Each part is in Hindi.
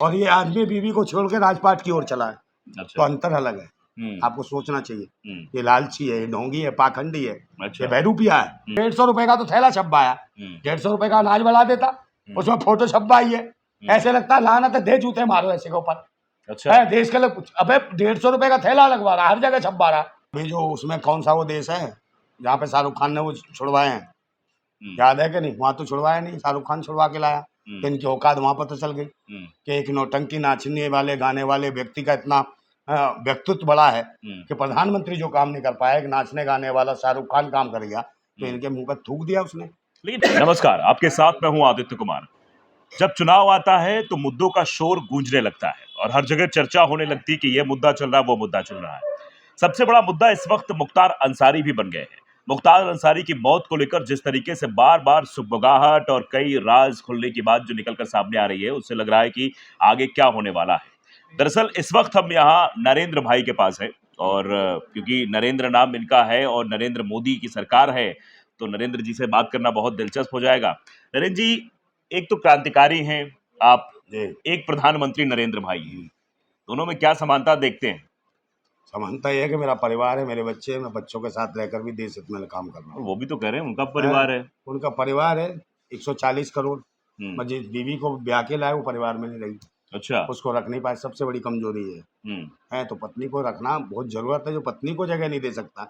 और ये आदमी बीवी को छोड़ के राजपाट की ओर चला है। तो अच्छा। अंतर अलग है, आपको सोचना चाहिए। ये लालची है, ये ढोंगी है, पाखंडी है, अच्छा। ये बहरूपिया है। 150 रुपए का तो थैला छपवाया, 150 रुपए का अनाज बढ़ा देता, उसमें फोटो छपवाई है। ऐसे लगता है लानत है, दे जूते मारो ऐसे के ऊपर। अच्छा। है देश के लिए कुछ, अबे 150 रुपए का थैला लगवा रहा, हर जगह छपवा रहा। अभी जो उसमें कौन सा वो देश है जहाँ पे शाहरुख खान ने वो छुड़वाए हैं, याद है कि नहीं? वहां तो छुड़वाया नहीं, शाहरुख खान छुड़वा के लाया। तो इनकी औकात वहां पता चल गई कि एक नौटंकी नाचने वाले गाने वाले व्यक्ति का इतना व्यक्तित्व बड़ा है कि प्रधानमंत्री जो काम नहीं कर पाया, एक नाचने गाने वाला शाहरुख खान काम कर गया, तो इनके मुंह पर थूक दिया उसने। नमस्कार, आपके साथ मैं हूं आदित्य कुमार। जब चुनाव आता है तो मुद्दों का शोर गूंजने लगता है और हर जगह चर्चा होने लगती है कि ये मुद्दा चल रहा है, वो मुद्दा चल रहा है। सबसे बड़ा मुद्दा इस वक्त मुख्तार अंसारी भी बन गए हैं। मुख्तार अंसारी की मौत को लेकर जिस तरीके से बार बार सुगबुगाहट और कई राज खुलने की बात जो निकलकर सामने आ रही है, उससे लग रहा है कि आगे क्या होने वाला है। दरअसल इस वक्त हम यहाँ नरेंद्र भाई के पास है और क्योंकि नरेंद्र नाम इनका है और नरेंद्र मोदी की सरकार है, तो नरेंद्र जी से बात करना बहुत दिलचस्प हो जाएगा। नरेंद्र जी, एक तो क्रांतिकारी हैं आप, एक प्रधानमंत्री नरेंद्र भाई हैं, दोनों में क्या समानता देखते हैं? समानता यह है कि मेरा परिवार है, मेरे बच्चे हैं, मैं बच्चों के साथ रहकर भी देश हित में काम कर रहा हूँ। वो भी तो कह रहे हैं उनका परिवार है। उनका परिवार है 140 करोड़। मैं जिस बीवी को ब्याह के लाया वो परिवार में नहीं रही, अच्छा। उसको रख नहीं पाए, सबसे बड़ी कमजोरी है। तो पत्नी को रखना बहुत जरूरत है। जो पत्नी को जगह नहीं दे सकता,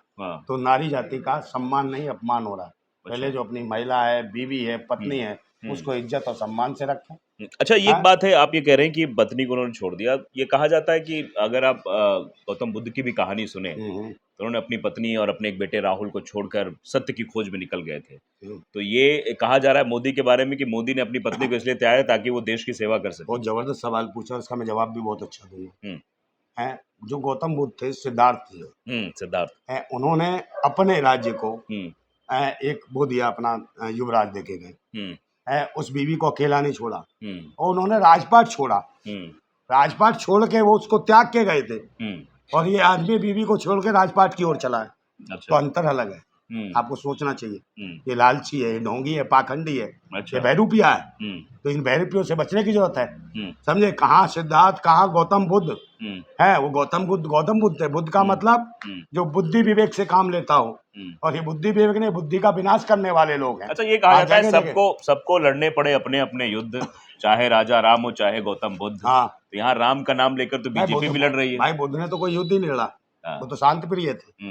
तो नारी जाति का सम्मान नहीं, अपमान हो रहा है। पहले जो अपनी महिला है, बीवी है, पत्नी है, उसको इज्जत और सम्मान से रखें। अच्छा, ये एक बात है, आप ये कह रहे हैं कि पत्नी को उन्होंने छोड़ दिया। ये कहा जाता है कि अगर आप गौतम बुद्ध की भी कहानी सुने तो उन्होंने अपनी पत्नी और अपने एक बेटे राहुल को छोड़कर सत्य की खोज में निकल गए थे। तो ये कहा जा रहा है मोदी के बारे में कि मोदी ने अपनी पत्नी को इसलिए त्यागा ताकि वो देश की सेवा कर सके। बहुत जबरदस्त सवाल पूछा, उसका मैं जवाब भी बहुत अच्छा दूंगा। है जो गौतम बुद्ध थे, सिद्धार्थ थे, सिद्धार्थ है, उन्होंने अपने राज्य को एक वो दिया, अपना युवराज देके गए। है उस बीवी को अकेला नहीं छोड़ा और उन्होंने राजपाट छोड़ा। राजपाट छोड़ के वो उसको त्याग के गए थे, और ये आदमी बीवी को छोड़ के राजपाट की ओर चला है। तो अंतर अलग है, आपको सोचना चाहिए। ये लालची है, ये ढोंगी है, पाखंडी है, ये बहरूपिया है। तो इन बहरूपियों से बचने की जरूरत है। समझे? कहाँ सिद्धार्थ, कहाँ गौतम बुद्ध है। वो गौतम बुद्ध है। बुद्ध का मतलब जो बुद्धि विवेक से काम लेता हो, और ये बुद्धि विवेक ने बुद्धि का विनाश करने वाले लोग हैं। अच्छा, ये कहा जाता है सबको लड़ने पड़े अपने अपने युद्ध, चाहे राजा राम हो चाहे गौतम बुद्ध। तो यहाँ राम का नाम लेकर तो बीजेपी भी लड़ रही है। भाई बुद्ध ने तो कोई युद्ध ही नहीं लड़ा, वो तो शांति प्रिय थे।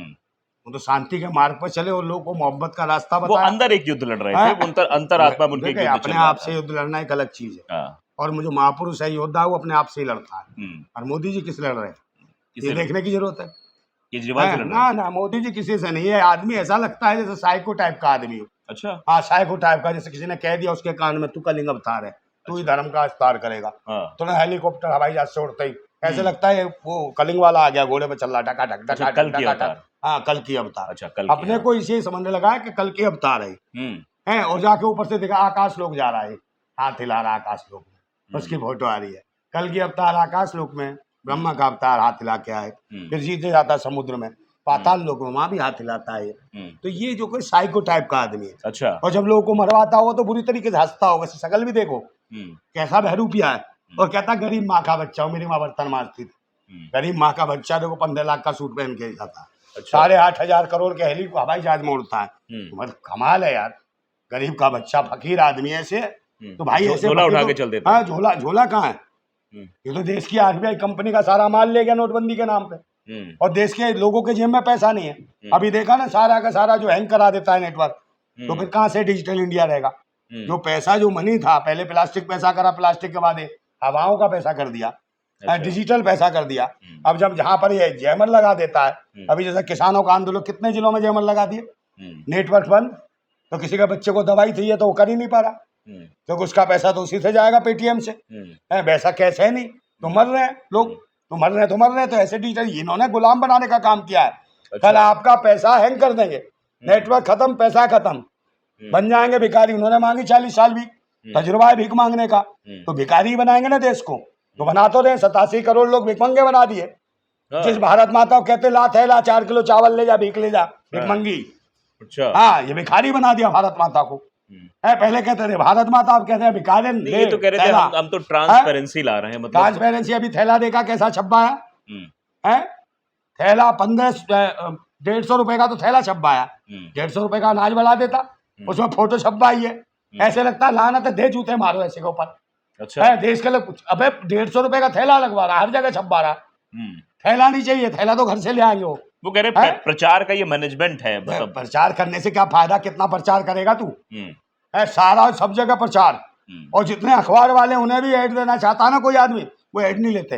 वो तो शांति के मार्ग पर चले और लोगों को मोहब्बत का रास्ता बताया। वो अंदर एक युद्ध लड़ रहे थे, अंतरात्मा में उनके युद्ध चल रहा था। अपने आप से युद्ध लड़ना एक अलग चीज है, और मुझे महापुरुष है योद्धा, वो अपने आप से ही लड़ता है। और मोदी जी किस लड़ रहे हैं, ये देखने की जरूरत है। केजरीवाल से लड़ रहे हैं? ना, मोदी जी किसी से नहीं है। आदमी ऐसा लगता है जैसे साइको टाइप का आदमी हो। अच्छा। हाँ, साइको टाइप का, जैसे किसी ने कह दिया उसके कान में, तू कलिंग अवतार है, तू ही धर्म का विस्तार करेगा। तो ना हेलीकॉप्टर हवाई जहाज से उड़ते ही ऐसे लगता है वो कलिंग वाला आ गया, घोड़े पे चल रहा, टका टक टका टक। हाँ, कल की अवतार। अच्छा, कल अपने को इसे समझने लगा है कि कल की अवतार है। और जाके ऊपर से देखा आकाश लोक जा रहा है, हाथ हिला रहा आकाश लोक में, उसकी फोटो आ रही है। कल की अवतार आकाश लोक में, ब्रह्मा का अवतार हाथ हिला के आए। फिर सीधे जाता है समुद्र में, पाताल लोक में, वहां भी हाथ हिलाता है। तो ये जो कोई साइको टाइप का आदमी है। अच्छा। और जब लोगों को मरवाता हो तो बुरी तरीके से हंसता हो, वैसे शकल भी देखो कैसा बहरूपिया है। और कहता गरीब माँ का बच्चा हूँ, मेरी माँ बर्तन मारती थी। गरीब माँ का बच्चा देखो 15 लाख का सूट पहन के जाता है। 8,500 करोड़ के हेली को हवाई जहाज में उड़ता है। मतलब कमाल है यार, गरीब का बच्चा, फकीर आदमी ऐसे। तो भाई ऐसे झोला उठा के चल देता है। झोला कहाँ है? ये तो देश की आरबीआई कंपनी का सारा माल ले गया नोटबंदी के नाम पे, और देश के लोगों के जेब में पैसा नहीं है। अभी देखा ना, सारा का सारा जो हैंग करा देता है नेटवर्क, तो फिर कहाँ से डिजिटल इंडिया रहेगा? जो पैसा, जो मनी था, पहले प्लास्टिक पैसा करा, प्लास्टिक के बाद हवाओं का पैसा कर दिया, डिजिटल पैसा कर दिया। अब जब जहां पर ये जैमर लगा देता है, अभी जैसे किसानों का आंदोलन, कितने जिलों में जैमर लगा दिए, नेटवर्क बंद, तो किसी के बच्चे को दवाई चाहिए तो वो कर ही नहीं पा रहा, क्योंकि उसका पैसा तो उसी से जाएगा, पेटीएम से। वैसा कैश है नहीं, तो मर रहे हैं लोग, तो मर रहे हैं। तो ऐसे डिजिटल इन्होंने गुलाम बनाने का काम किया है। कल आपका पैसा हैंग कर देंगे, नेटवर्क खत्म, पैसा खत्म, बन जाएंगे भिखारी। उन्होंने मांगी 40 साल भी तजुर्बा है भीख मांगने का, तो भिखारी बनाएंगे ना देश को। तो बना तो रहे, 87 करोड़ लोग भिखमंगे बना दिए। जिस भारत माता को कहते ला थैला 4 किलो चावल ले जा, भीख ले जा, भिखमंगी। अच्छा। हाँ, ये भिखारी बना दिया भारत माता को। हम्म। है पहले कहते थे भारत माता, अब कहते हैं भिखारिन नहीं, दे ये तो कह रहे थे थैला। हम तो ट्रांसपेरेंसी ला रहे हैं मतलब। ट्रांसपेरेंसी, अभी थैला देखा कैसा छपवाया हम्म, है? थैला 150 का तो थैला छपवाया, हम्म, 150 का अनाज बढ़ा देता, उसमें फोटो छपवाई है। ऐसे लगता है लानत है, दे जूते मारो ऐसे के ऊपर। अच्छा। है देश के लोग, अबे 150 का थैला लगवा रहा, हर जगह छपवा रहा। हम्म। थैला नहीं चाहिए, थैला तो घर से ले आएंगे वो कह रहे हैं? प्रचार का ये मैनेजमेंट है मतलब। प्रचार करने से क्या फायदा, कितना प्रचार करेगा तू? हम्म, है सारा सब जगह प्रचार। और जितने अखबार वाले उन्हें भी ऐड देना चाहता ना कोई आदमी, वो ऐड नहीं लेते,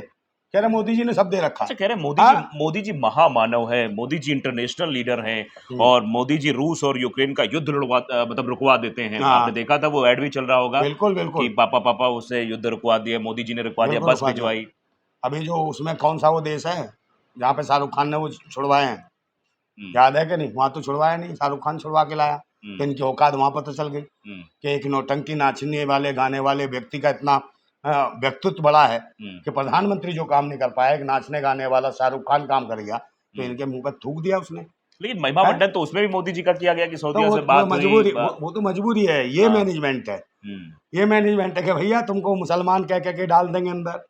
कह रहे मोदी जी ने सब दे रखा अच्छा है। कह रहे हाँ? मोदी जी महामानव है, मोदी जी इंटरनेशनल लीडर हैं हम्म। और मोदी जी रूस और यूक्रेन का युद्ध मतलब रुकवा देते हैं। हाँ। आपने देखा था वो ऐड भी चल रहा होगा बिल्कुल कि बिल्कुल पापा पापा उससे युद्ध रुकवा दिया, मोदी जी ने रुकवा दिया, बिल्कुल बस रुकवा दिया। भिजवाई। अभी जो उसमें कौन सा वो देश है जहाँ पे शाहरुख खान ने वो छुड़वाए हैं, हम्म, याद है कि नहीं? वहाँ तो छुड़वाया नहीं, शाहरुख खान छुड़वा के लाया। तो इनकी औकात वहाँ पता चल गई कि एक नौटंकी नाचने वाले गाने वाले व्यक्ति का इतना व्यक्तित्व बड़ा है कि प्रधानमंत्री जो काम नहीं कर पाया, एक नाचने गाने वाला शाहरुख खान काम कर गया, तो इनके मुंह पर थूक दिया उसने। लेकिन महिमा हैं? मंडन तो उसमें भी मोदी जी का किया गया कि तो सऊदियों से वो बात मजबूरी, हुई। वो तो मजबूरी है, ये हाँ। मैनेजमेंट है। हम्म, ये मैनेजमेंट है कि भैया तुमको मुसलमान कह के डाल देंगे अंदर,